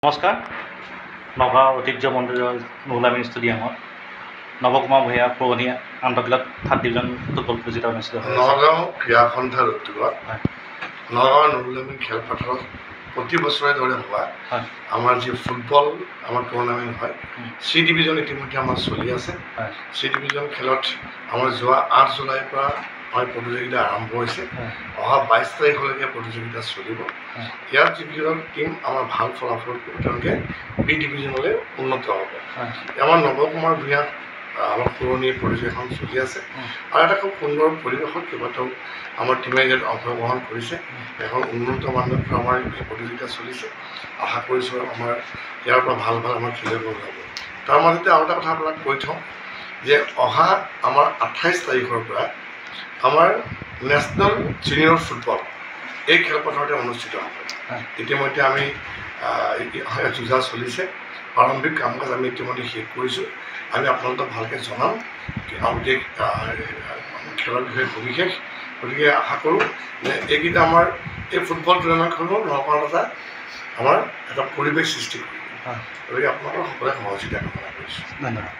নমস্কাৰ। নগাঁও ঐতিহ্য মন্দিৰৰ নুলামী ষ্টেডিয়ামত নৱকুমাৰ ভূঞা পুৰণি আন্তঃক্লাব 3rd ডিভিজন ফুটবল প্ৰতিযোগিতা অনুষ্ঠিত হৈ আছে। নগাঁও ক্ৰীড়া সন্থাৰ উদ্যোগত নগাঁও নুলামী খেলপথাৰত প্ৰতি বছৰে দৰে হোৱা আমাৰ যি ফুটবল আমাৰ টুৰ্ণামেণ্ট হয়, চি ডিভিজন ইতিমধ্যে আমাৰ চলি আছে। চি ডিভিজন খেলত আমাৰ যোৱা 8 জুলাইৰ পৰা আমাৰ প্ৰতিযোগিতা আৰম্ভ হৈছে। অহা 22 তাৰিখলৈকে প্ৰতিযোগিতা চলিব। ইয়াত যিকেইজন টীম আমাৰ ভাল ফলাফল কৰিব তেওঁলোকে বি ডিভিজনলৈ উন্নত হ'ব। আমাৰ নৱকুমাৰ ভূঞা আমাৰ পুৰণি প্ৰতিযোগিতাখন চলি আছে আৰু এটা খুব সুন্দৰ পৰিৱেশত কেইবাটাও আমাৰ টীমে ইয়াত অংশগ্ৰহণ কৰিছে। এখন উন্নত মানদণ্ডৰ আমাৰ এই প্ৰতিযোগিতা চলিছে। আশা কৰিছোঁ আমাৰ ইয়াৰ পৰা ভাল আমাৰ খেলুৱৈ ওলাব। তাৰ মাজতে আৰু এটা কথা আপোনাক কৈ থওঁ যে অহা আমাৰ 28 তাৰিখৰ পৰা আমাৰ নেশ্যনেল জুনিয়ৰ ফুটবল এই খেলপথাৰতে অনুষ্ঠিত হ'ব। ইতিমধ্যে আমি যুঁজা চলিছে। প্ৰাৰম্ভিক কাম কাজ আমি ইতিমধ্যে শেষ কৰিছোঁ। আমি আপোনালোকক ভালকৈ জনাম গোটেই খেলৰ বিষয়ে সবিশেষ। গতিকে আশা কৰোঁ যে এইকেইটা আমাৰ এই ফুটবল টুৰ্ণামেণ্টখনো নগাঁৱত আমাৰ এটা পৰিৱেশ সৃষ্টি কৰিব। গতিকে আপোনালোকৰ সকলোৱে সহযোগিতা কামনা কৰিছোঁ। ধন্যবাদ।